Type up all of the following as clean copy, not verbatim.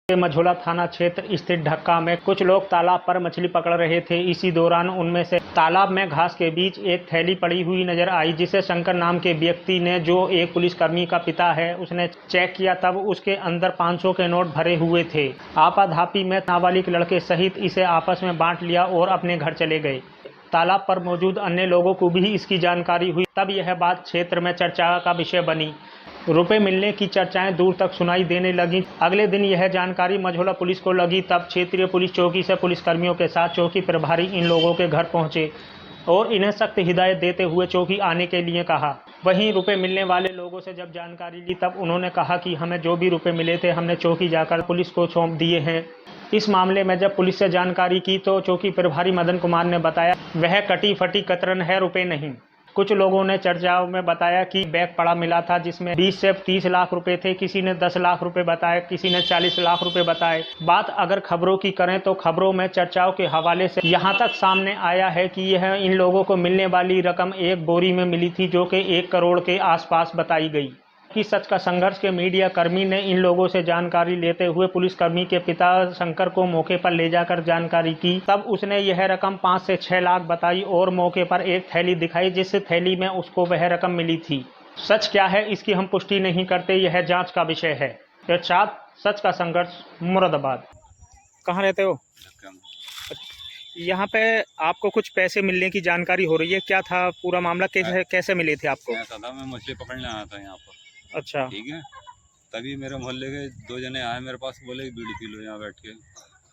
मझोला थाना क्षेत्र स्थित ढक्का में कुछ लोग तालाब पर मछली पकड़ रहे थे। इसी दौरान उनमें से तालाब में घास के बीच एक थैली पड़ी हुई नजर आई, जिसे शंकर नाम के व्यक्ति ने, जो एक पुलिसकर्मी का पिता है, उसने चेक किया। तब उसके अंदर 500 के नोट भरे हुए थे। आपाधापी में नाबालिग लड़के सहित इसे आपस में बांट लिया और अपने घर चले गए। तालाब पर मौजूद अन्य लोगों को भी इसकी जानकारी हुई। तब यह बात क्षेत्र में चर्चा का विषय बनी। रुपए मिलने की चर्चाएं दूर तक सुनाई देने लगीं। अगले दिन यह जानकारी मझोला पुलिस को लगी। तब क्षेत्रीय पुलिस चौकी से पुलिसकर्मियों के साथ चौकी प्रभारी इन लोगों के घर पहुंचे और इन्हें सख्त हिदायत देते हुए चौकी आने के लिए कहा। वहीं रुपए मिलने वाले लोगों से जब जानकारी ली, तब उन्होंने कहा कि हमें जो भी रुपए मिले थे हमने चौकी जाकर पुलिस को सौंप दिए हैं। इस मामले में जब पुलिस से जानकारी की तो चौकी प्रभारी मदन कुमार ने बताया, वह कटी फटी कतरन है, रुपए नहीं। कुछ लोगों ने चर्चाओं में बताया कि बैग पड़ा मिला था जिसमें 20 से 30 लाख रुपए थे। किसी ने 10 लाख रुपए बताए, किसी ने 40 लाख रुपए बताए। बात अगर खबरों की करें तो खबरों में चर्चाओं के हवाले से यहाँ तक सामने आया है कि यह इन लोगों को मिलने वाली रकम एक बोरी में मिली थी, जो कि 1 करोड़ के आसपास बताई गई। कि सच का संघर्ष के मीडिया कर्मी ने इन लोगों से जानकारी लेते हुए पुलिसकर्मी के पिता शंकर को मौके पर ले जाकर जानकारी की। तब उसने यह रकम 5 से 6 लाख बताई और मौके पर एक थैली दिखाई, जिस थैली में उसको वह रकम मिली थी। सच क्या है इसकी हम पुष्टि नहीं करते, यह जांच का विषय है। इरशाद, सच का संघर्ष, मुरादाबाद। कहाँ रहते हो? यहाँ पे आपको कुछ पैसे मिलने की जानकारी हो रही है, क्या था पूरा मामला? कैसे मिले थे आपको? मैं मछली पकड़ने आया था यहाँ पर। अच्छा, ठीक है। तभी मेरे मोहल्ले के 2 जने आए मेरे पास, बोले बीड़ी पी लो यहाँ बैठ के।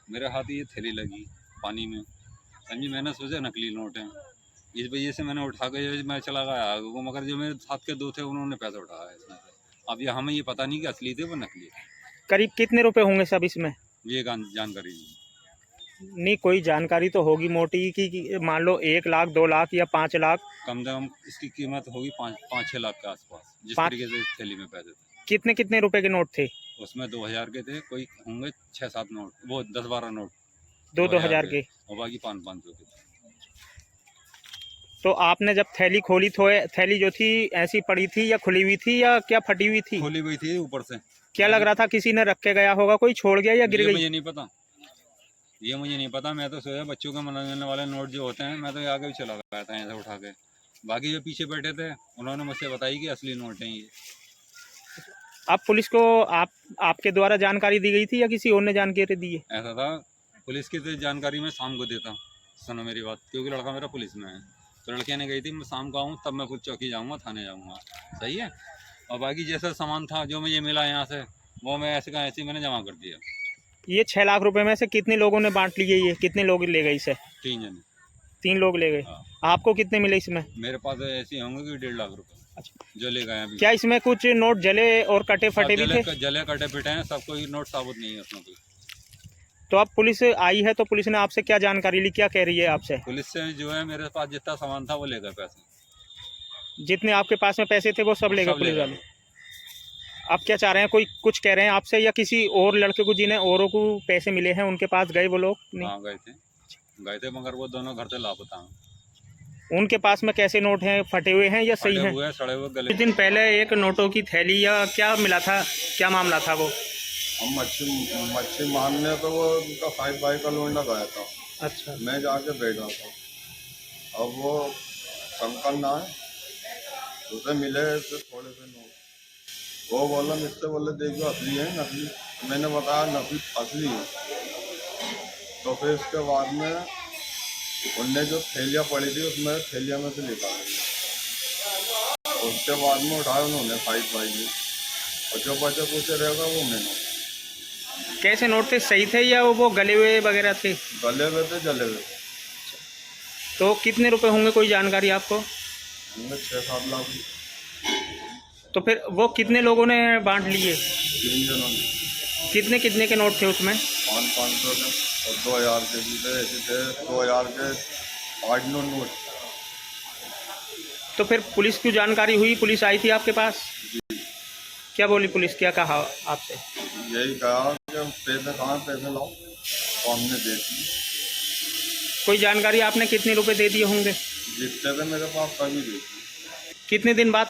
मेरे हाथ ये थैली लगी पानी में, समझी। मैंने सोचा नकली नोट है, इस वजह से मैंने उठा के मैं चला गया आगे को, मगर जो मेरे साथ के 2 थे उन्होंने पैसा उठाया इसमें से। अब ये हमें ये पता नहीं कि असली थे वो नकली थे। करीब कितने रुपए होंगे सब इसमें? ये जानकारी नहीं, कोई जानकारी तो होगी मोटी कि मान लो 1 लाख, 2 लाख या 5 लाख। कम से कम इसकी कीमत होगी 5-6 लाख के आसपास, जिस तरीके से इस थैली में पैसे थे। कितने कितने रुपए के नोट थे उसमें? 2000 के थे, कोई होंगे 6-7 नोट, वो 10-12 नोट 2-2 हजार के, और बाकी 500-500 के थे। तो आपने जब थैली खोली तो थैली जो थी ऐसी पड़ी थी या खुली हुई थी या क्या फटी हुई थी? खोली हुई थी ऊपर से। क्या लग रहा था किसी ने रख के गया होगा, कोई छोड़ गया या गिर गई? मुझे नहीं पता, ये मुझे नहीं पता। मैं तो सोचा बच्चों के मनोरंजन वाले नोट जो होते हैं, मैं तो आगे भी चला गया था ऐसे उठा के। बाकी जो पीछे बैठे थे उन्होंने मुझसे बताई कि असली नोट हैं ये। अब पुलिस को आपके द्वारा जानकारी दी गई थी या किसी और ने जानकारी दी है? ऐसा था, पुलिस की तो जानकारी मैं शाम को देता, सुनो मेरी बात, क्योंकि लड़का मेरा पुलिस में है। तो लड़कियाँ ने गई थी, मैं शाम को आऊँ तब मैं खुद चौकी जाऊँगा, थाने जाऊँगा, सही है। और बाकी जैसा सामान था जो मुझे मिला यहाँ से, वो मैं ऐसे का ऐसे मैंने जमा कर दिया। ये 6 लाख रुपए में से कितने लोगों ने बांट लिए? ये कितने लोग ले गए इसे? 3 जने। 3 लोग ले गए। हाँ। आपको कितने मिले इसमें? मेरे पास ऐसे होंगे कि 1.5 लाख रुपए। अच्छा, जो ले गए अभी। क्या इसमें कुछ नोट जले और कटे फटे भी थे? जले कटे पिटे हैं सब, कोई नोट साबुत नहीं है उसमें कोई। तो अब पुलिस आई है तो पुलिस ने आपसे क्या जानकारी ली, क्या कह रही है आपसे? पुलिस से जो है मेरे पास जितना सामान था वो ले गए पैसे। जितने आपके पास में पैसे थे वो सब ले गए पुलिस वाले। आप क्या चाह रहे हैं? कोई कुछ कह रहे हैं आपसे या किसी और लड़के को जिन्हें औरों को पैसे मिले हैं उनके पास गए वो लोग? नहीं, हाँ गए थे मगर वो दोनों घर से लापता हैं। उनके पास में कैसे नोट हैं? फटे हुए हैं या सही हैं? सड़े हुए गले। कुछ दिन पहले एक नोटों की थैली या क्या मिला था, क्या मामला था वो? हम मच्छी मारने तो वो उनका 5 भाई का लोंडा गया था। अच्छा, मैं जाके बैठा था। अब वो शंकर ना है, उसे मिले तो थोड़े से नोट। वो बोला मुझसे, बोले देखो असली है नकली? मैंने बताया नकली असली है। तो फिर इसके बाद में उनने जो थैलियाँ पड़ी थी उसमें थैलियाँ में से निकाला, उसके बाद में उठाया उन्होंने 5 भाई ने, और जो बचे पूछे रहेगा वो मैंने। कैसे नोट थे? सही थे या वो गले हुए वगैरह थे? गले हुए थे, जले हुए। तो कितने रुपए होंगे, कोई जानकारी आपको? 6-7 लाख। तो फिर वो कितने लोगों ने बांट लिए? 3 जनों ने। कितने कितने के नोट थे उसमें? 500 के और 2000 के भी थे, ऐसे थे 2000 के 8-9 नोट। तो फिर पुलिस की जानकारी हुई, पुलिस आई थी आपके पास? क्या बोली पुलिस, क्या कहा आपसे? यही कहा कि हम पैसे कहाँ, पैसे लाओ, तो हमने दे दिए। कोई जानकारी आपने कितने रुपए दे दिए होंगे? जितने थे मेरे पास सभी दे दिए। कितने दिन बाद